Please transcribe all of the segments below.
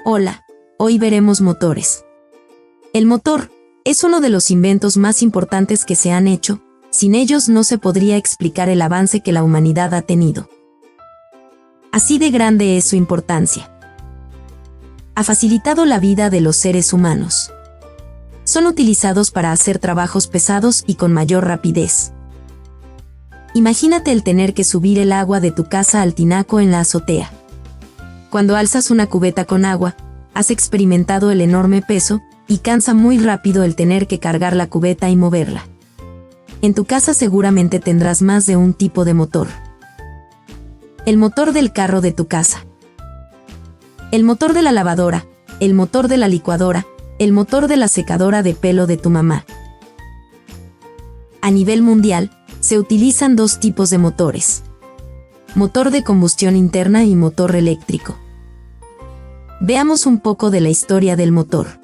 Hola, hoy veremos motores. El motor es uno de los inventos más importantes que se han hecho. Sin ellos no se podría explicar el avance que la humanidad ha tenido. Así de grande es su importancia. Ha facilitado la vida de los seres humanos. Son utilizados para hacer trabajos pesados y con mayor rapidez. Imagínate el tener que subir el agua de tu casa al tinaco en la azotea. Cuando alzas una cubeta con agua, has experimentado el enorme peso y cansa muy rápido el tener que cargar la cubeta y moverla. En tu casa seguramente tendrás más de un tipo de motor. El motor del carro de tu casa. El motor de la lavadora, el motor de la licuadora, el motor de la secadora de pelo de tu mamá. A nivel mundial, se utilizan dos tipos de motores: motor de combustión interna y motor eléctrico. Veamos un poco de la historia del motor.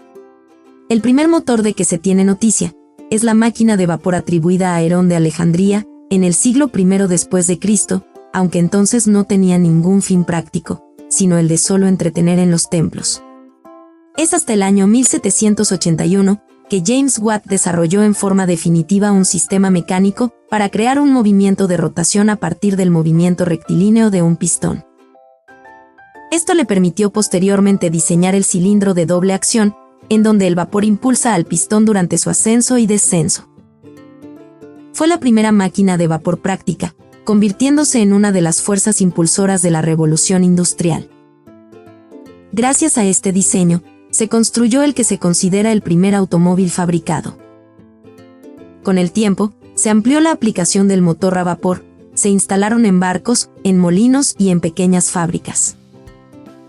El primer motor de que se tiene noticia es la máquina de vapor atribuida a Herón de Alejandría, en el siglo I después de Cristo, aunque entonces no tenía ningún fin práctico, sino el de solo entretener en los templos. Es hasta el año 1781 que James Watt desarrolló en forma definitiva un sistema mecánico para crear un movimiento de rotación a partir del movimiento rectilíneo de un pistón. Esto le permitió posteriormente diseñar el cilindro de doble acción, en donde el vapor impulsa al pistón durante su ascenso y descenso. Fue la primera máquina de vapor práctica, convirtiéndose en una de las fuerzas impulsoras de la revolución industrial. Gracias a este diseño, se construyó el que se considera el primer automóvil fabricado. Con el tiempo, se amplió la aplicación del motor a vapor, se instalaron en barcos, en molinos y en pequeñas fábricas.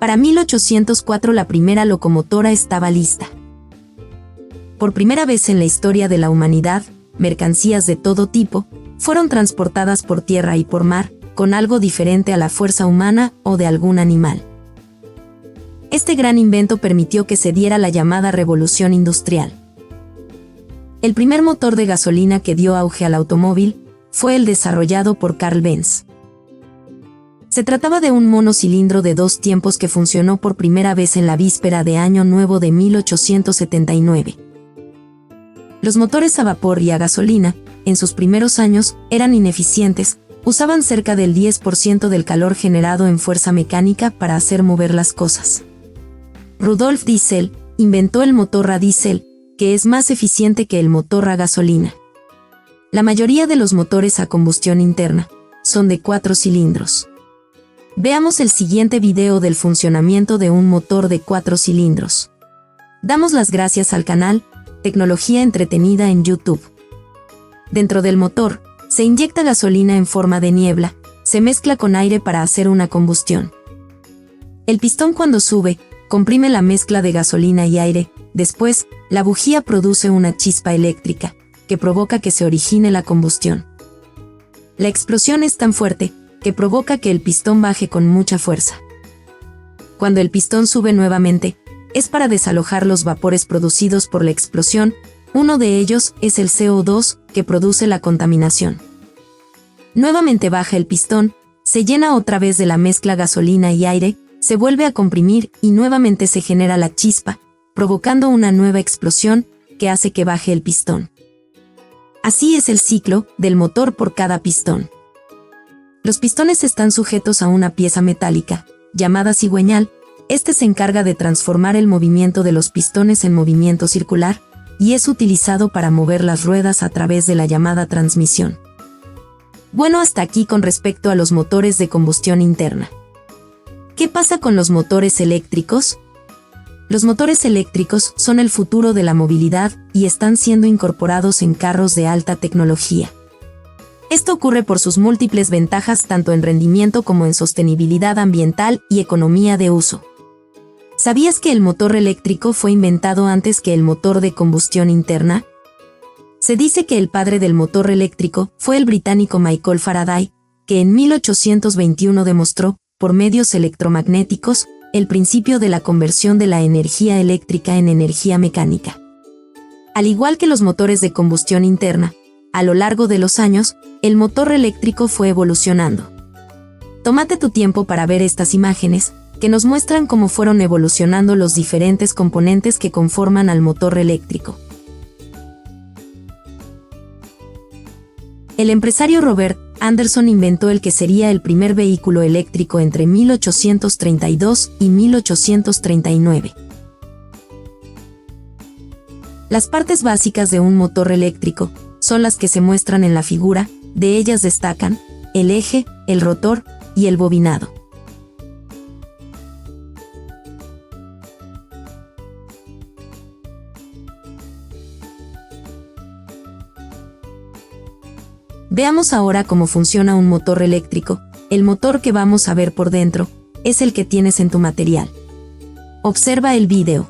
Para 1804 la primera locomotora estaba lista. Por primera vez en la historia de la humanidad, mercancías de todo tipo fueron transportadas por tierra y por mar, con algo diferente a la fuerza humana o de algún animal. Este gran invento permitió que se diera la llamada revolución industrial. El primer motor de gasolina que dio auge al automóvil fue el desarrollado por Carl Benz. Se trataba de un monocilindro de 2 tiempos que funcionó por primera vez en la víspera de Año Nuevo de 1879. Los motores a vapor y a gasolina, en sus primeros años, eran ineficientes, usaban cerca del 10% del calor generado en fuerza mecánica para hacer mover las cosas. Rudolf Diesel inventó el motor a diésel, que es más eficiente que el motor a gasolina. La mayoría de los motores a combustión interna son de 4 cilindros. Veamos el siguiente video del funcionamiento de un motor de 4 cilindros. Damos las gracias al canal Tecnología Entretenida en YouTube. Dentro del motor, se inyecta gasolina en forma de niebla, se mezcla con aire para hacer una combustión. El pistón cuando sube, comprime la mezcla de gasolina y aire, después, la bujía produce una chispa eléctrica, que provoca que se origine la combustión. La explosión es tan fuerte, que provoca que el pistón baje con mucha fuerza. Cuando el pistón sube nuevamente, es para desalojar los vapores producidos por la explosión. Uno de ellos es el CO2, que produce la contaminación. Nuevamente baja el pistón, se llena otra vez de la mezcla gasolina y aire, se vuelve a comprimir y nuevamente se genera la chispa, provocando una nueva explosión que hace que baje el pistón. Así es el ciclo del motor por cada pistón. Los pistones están sujetos a una pieza metálica, llamada cigüeñal. Este se encarga de transformar el movimiento de los pistones en movimiento circular, y es utilizado para mover las ruedas a través de la llamada transmisión. Bueno, hasta aquí con respecto a los motores de combustión interna. ¿Qué pasa con los motores eléctricos? Los motores eléctricos son el futuro de la movilidad y están siendo incorporados en carros de alta tecnología. Esto ocurre por sus múltiples ventajas tanto en rendimiento como en sostenibilidad ambiental y economía de uso. ¿Sabías que el motor eléctrico fue inventado antes que el motor de combustión interna? Se dice que el padre del motor eléctrico fue el británico Michael Faraday, que en 1821 demostró, por medios electromagnéticos, el principio de la conversión de la energía eléctrica en energía mecánica. Al igual que los motores de combustión interna, a lo largo de los años, el motor eléctrico fue evolucionando. Tómate tu tiempo para ver estas imágenes, que nos muestran cómo fueron evolucionando los diferentes componentes que conforman al motor eléctrico. El empresario Robert Anderson inventó el que sería el primer vehículo eléctrico entre 1832 y 1839. Las partes básicas de un motor eléctrico son las que se muestran en la figura. De ellas destacan el eje, el rotor y el bobinado. Veamos ahora cómo funciona un motor eléctrico. El motor que vamos a ver por dentro es el que tienes en tu material. Observa el vídeo.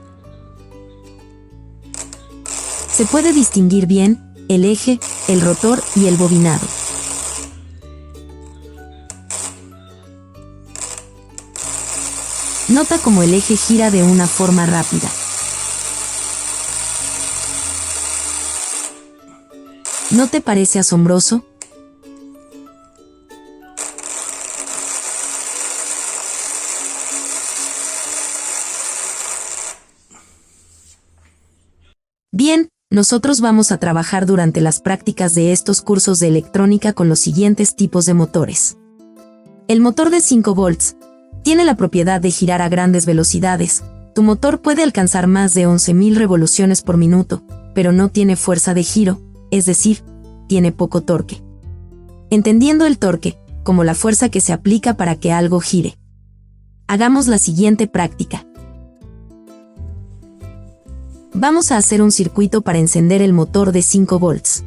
Se puede distinguir bien el eje, el rotor y el bobinado. Nota cómo el eje gira de una forma rápida. ¿No te parece asombroso? Bien, nosotros vamos a trabajar durante las prácticas de estos cursos de electrónica con los siguientes tipos de motores. El motor de 5 volts tiene la propiedad de girar a grandes velocidades. Tu motor puede alcanzar más de 11.000 revoluciones por minuto, pero no tiene fuerza de giro, es decir, tiene poco torque. Entendiendo el torque como la fuerza que se aplica para que algo gire. Hagamos la siguiente práctica. Vamos a hacer un circuito para encender el motor de 5 volts.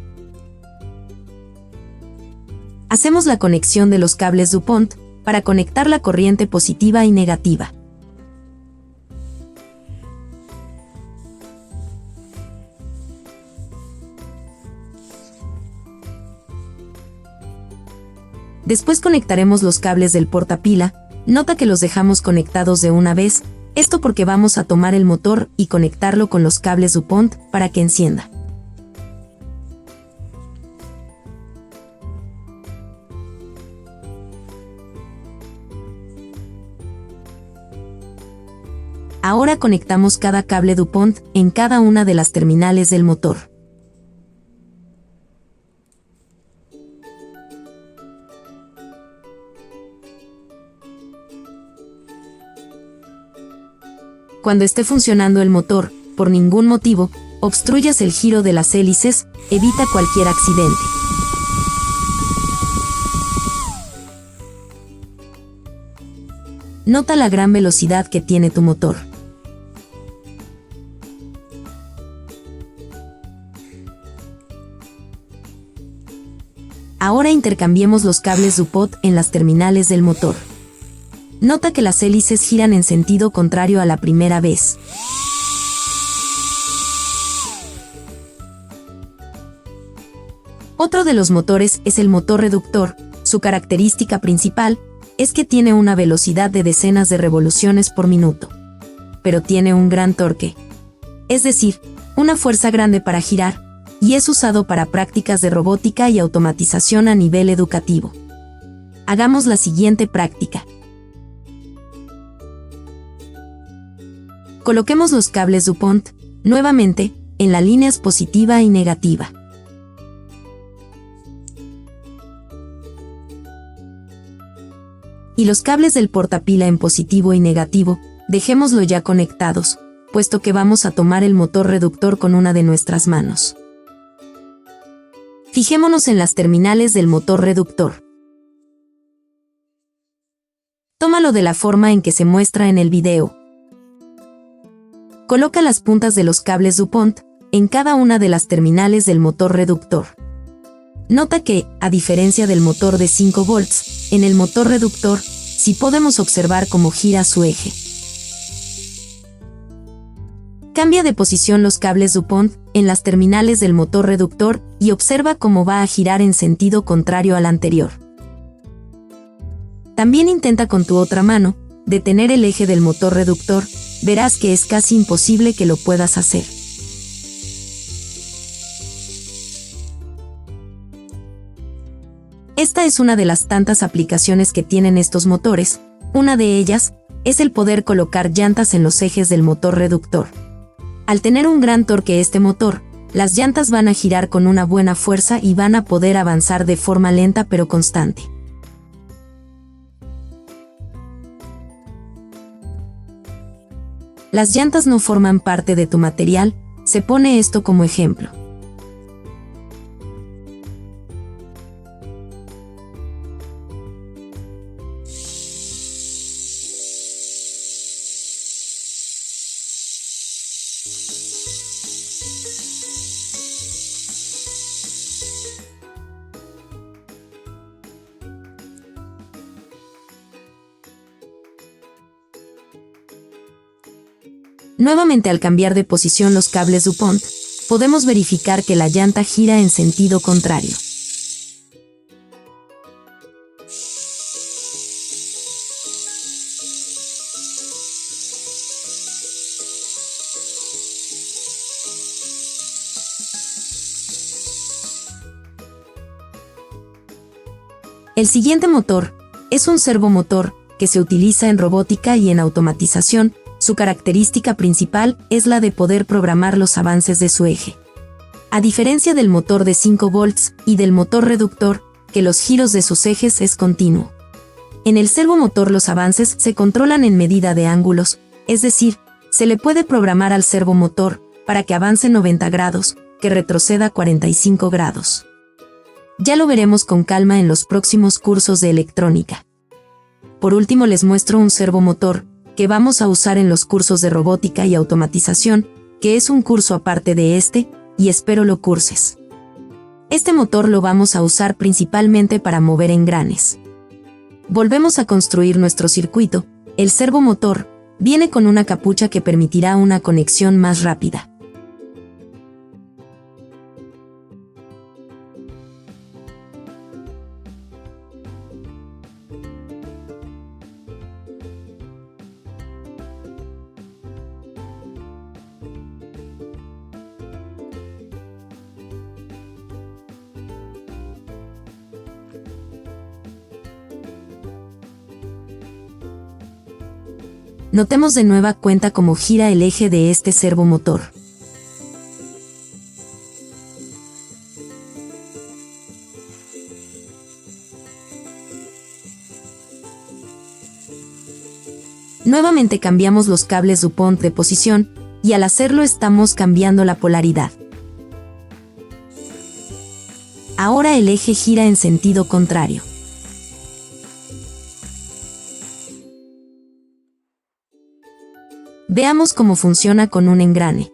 Hacemos la conexión de los cables DuPont para conectar la corriente positiva y negativa. Después conectaremos los cables del portapila. Nota que los dejamos conectados de una vez, esto porque vamos a tomar el motor y conectarlo con los cables DuPont para que encienda. Ahora conectamos cada cable DuPont en cada una de las terminales del motor. Cuando esté funcionando el motor, por ningún motivo, obstruyas el giro de las hélices, evita cualquier accidente. Nota la gran velocidad que tiene tu motor. Ahora intercambiemos los cables DuPont en las terminales del motor. Nota que las hélices giran en sentido contrario a la primera vez. Otro de los motores es el motor reductor. Su característica principal es que tiene una velocidad de decenas de revoluciones por minuto. Pero tiene un gran torque. Es decir, una fuerza grande para girar, y es usado para prácticas de robótica y automatización a nivel educativo. Hagamos la siguiente práctica. Coloquemos los cables DuPont, nuevamente, en las líneas positiva y negativa. Y los cables del portapila en positivo y negativo, dejémoslo ya conectados, puesto que vamos a tomar el motor reductor con una de nuestras manos. Fijémonos en las terminales del motor reductor. Tómalo de la forma en que se muestra en el video. Coloca las puntas de los cables DuPont en cada una de las terminales del motor reductor. Nota que, a diferencia del motor de 5 volts, en el motor reductor, sí podemos observar cómo gira su eje. Cambia de posición los cables DuPont en las terminales del motor reductor y observa cómo va a girar en sentido contrario al anterior. También intenta con tu otra mano detener el eje del motor reductor. Verás que es casi imposible que lo puedas hacer. Esta es una de las tantas aplicaciones que tienen estos motores. Una de ellas es el poder colocar llantas en los ejes del motor reductor. Al tener un gran torque este motor, las llantas van a girar con una buena fuerza y van a poder avanzar de forma lenta pero constante. Las llantas no forman parte de tu material, se pone esto como ejemplo. Nuevamente, al cambiar de posición los cables DuPont, podemos verificar que la llanta gira en sentido contrario. El siguiente motor es un servomotor que se utiliza en robótica y en automatización. Su característica principal es la de poder programar los avances de su eje. A diferencia del motor de 5 volts y del motor reductor, que los giros de sus ejes es continuo. En el servomotor los avances se controlan en medida de ángulos, es decir, se le puede programar al servomotor para que avance 90 grados, que retroceda 45 grados. Ya lo veremos con calma en los próximos cursos de electrónica. Por último les muestro un servomotor que vamos a usar en los cursos de robótica y automatización, que es un curso aparte de este, y espero lo curses. Este motor lo vamos a usar principalmente para mover engranes. Volvemos a construir nuestro circuito. El servomotor viene con una capucha que permitirá una conexión más rápida. Notemos de nueva cuenta cómo gira el eje de este servomotor. Nuevamente cambiamos los cables DuPont de posición, y al hacerlo estamos cambiando la polaridad. Ahora el eje gira en sentido contrario. Veamos cómo funciona con un engrane.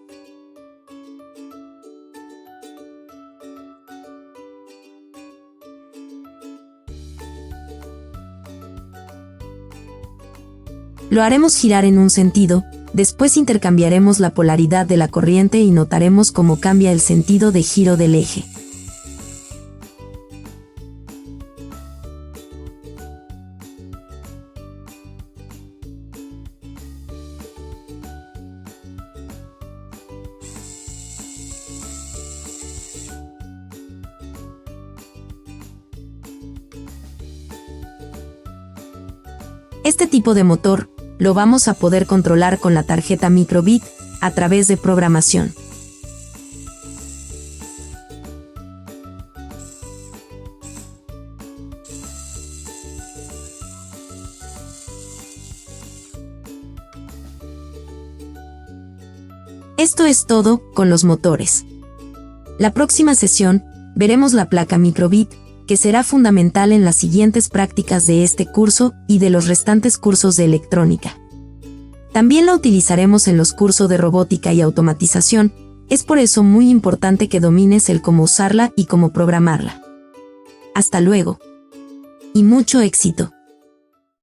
Lo haremos girar en un sentido, después intercambiaremos la polaridad de la corriente y notaremos cómo cambia el sentido de giro del eje. Este tipo de motor lo vamos a poder controlar con la tarjeta Microbit a través de programación. Esto es todo con los motores. La próxima sesión veremos la placa Microbit, que será fundamental en las siguientes prácticas de este curso y de los restantes cursos de electrónica. También la utilizaremos en los cursos de robótica y automatización, es por eso muy importante que domines el cómo usarla y cómo programarla. Hasta luego. Y mucho éxito.